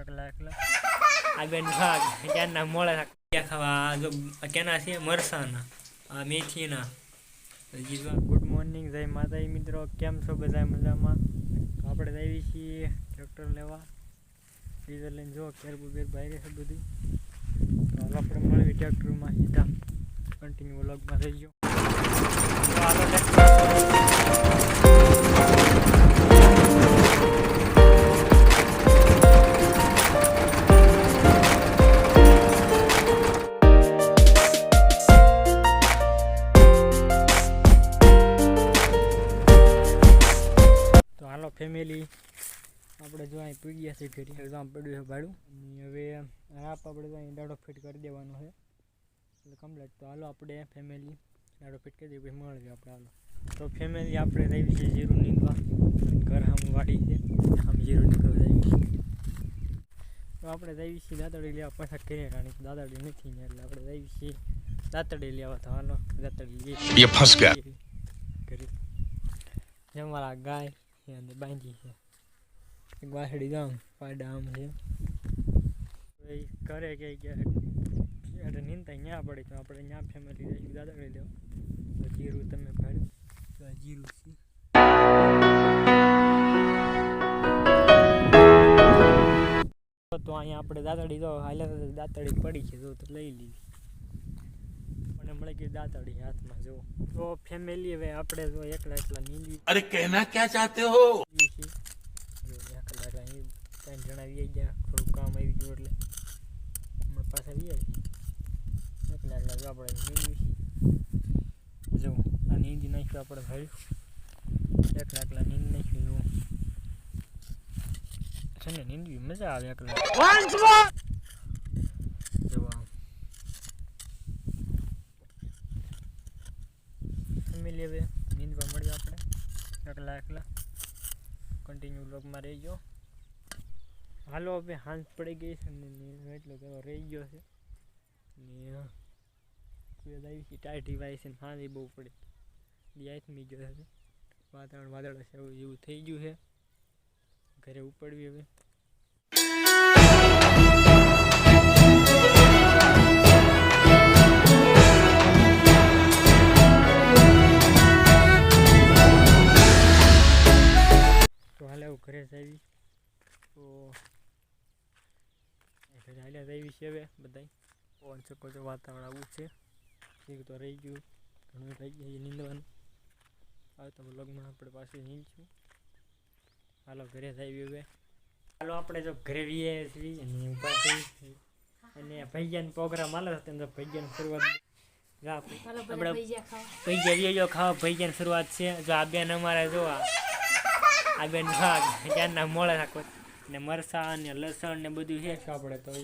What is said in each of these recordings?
એકલા એકલા આ બેન ભાગ ક્યાંના મોળે ખાવા જો કેના છે મરસાના આ મેથીના. ગુડ મોર્નિંગ, જય માતાજી મિત્રો, કેમ છો બધા? મજામાં? તો આપણે આવી છીએ ટ્રેક્ટર લેવા, ડીઝલ લઈને જો કેરબુ બેર ભાઈ છે બધી. તો આપણે મળવી ટ્રેક્ટરમાં સીધા, કન્ટિન્યુ વ્લોગમાં થઈ ગયો. હાલો ફેમિલી, આપણે જો અહીં પી ગયા છે ઘરે, એક્ઝામ પડ્યું છે ભાડું, અને હવે રાપ આપણે તો અહીં દાડો ફિટ કરી દેવાનો છે એટલે કમ્પ્લીટ. તો હાલો આપણે ફેમિલી દાડો ફિટ કરી દઈએ, પછી મળીએ આપણે. હાલો તો ફેમિલી આપણે રહી છે જીરું નીંદવા, ઘર આમ વાડી છે, આમ જીરું નીકળવા જાય છે. તો આપણે જઈએ છીએ દાંતડી લેવા, પાછા ઘરે રાણી દાંતડી નથી ને, એટલે આપણે જઈએ છીએ દાંતડી લેવા. તો હાલો દાંતડી લઈએ ઘરે. અમારા ગાય અને બાંધી છે, વાસળી ગામ પાડા આમ છે. ઘરે ક્યાંય ગયા એટલે નીંદતા ત્યાં પડે, તો આપણે ત્યાં ફેમિલી જઈશું દાદા લેવા. તો જીરું તમે ભાડ્યું, તો આ જીરું છે. તો અહીંયા આપણે દાંતડી તો હાલ્યા દાંતડી પડી છે, તો લઈ લીધી. મને મળે કે દાંતડી હાથમાં જો. તો ફેમિલી હવે આપણે જો એકલા એકલા નીંદી. અરે કહેના ક્યાં ચાહતે હો? ત્રણ જણા આવી ગયા, થોડું કામ આવી ગયું એટલે હમણાં પાછા આવી જાય. એકલા એકલા જો આપણે નીંદવી છીએ, જો આ નીંદી નાખ્યું આપણે ભાઈ, એકલા એકલા નીંદ નાખ્યું. જો છે ને નીંદવી મજા આવે એકલા. જો ફેમિલી હવે નીંદવા મળ્યો આપણે એકલા એકલા. કન્ટિન્યુ બ્લોગમાં રહી ગયો. હાલો હવે હાંસ પડી ગઈ છે ને એટલો કેવો રહી ગયો છે ને આવી છે ટાઈટી વાય છે ને હાંસી બહુ પડે આથમી ગયો છે. વાતાવરણ વાદળ છે એવું થઈ ગયું છે. ઘરે ઉપડવી હવે. તો હાલે હું ઘરે જ આવી, તો ઘરે હાલ્યા જ આવી છે હવે બધા. પવન શકો છો, વાતાવરણ આવું છે. એક તો રહી ગયું, ઘણું રહી ગયું નીંદવાનું. આવતા બ્લોગમાં આપણે પાછું નીંદશું. હાલો ઘરે જ આવી હવે. હાલો આપણે જો ઘરે વીએ છીએ અને પાછી અને ભૈયાનો પ્રોગ્રામ હાલે છે, તો ભૈયાની શરૂઆત આપણે ભૈયા વીએ ખાવા. ભૈયાની શરૂઆત છે. જો આ બેન અમારે જોવા, આ બેન ભાગ ક્યાંના મોળે રાખો ને મરસા ને લસણ ને બધું છે આપણે, તો એ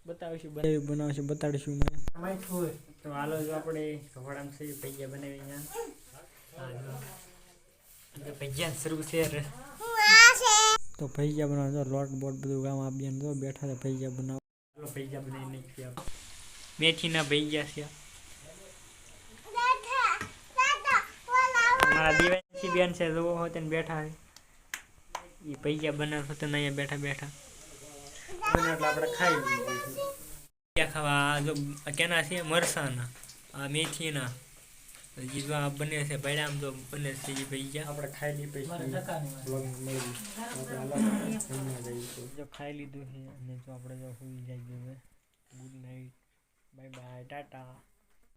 બતાવીશું, બનાવીશું, બતાડીશું મને. તો હાલો જો આપણે ઘોડામાં છે ભૈયા બનાવી અહીંયા. ભૈયા શરૂ છે. તો ભૈયા બનાવો, લોટ બોટ બધું કામ આપીને જો બેઠા છે ભૈયા બનાવો. હાલો ભૈયા બનાવી નાખીએ. મેથીના ભૈયા છે. મારા દિવાળી બેન છે જોવો હોત ને બેઠા છે, એ પૈયા બનાવતો તો અહીંયા બેઠા બેઠા બને એટલે આપણે ખાઈ લઈએ. પૈયા ખાવા જો કેના છે મરસાના આ મેથીના જીવા બને છે ભાઈ, આમ તો બને છે એ પૈયા. આપણે ખાઈ લઈએ પછી જો ખાઈ લીધું છે અને જો આપણે જો સુઈ જાય. Good night, bye bye, Tata.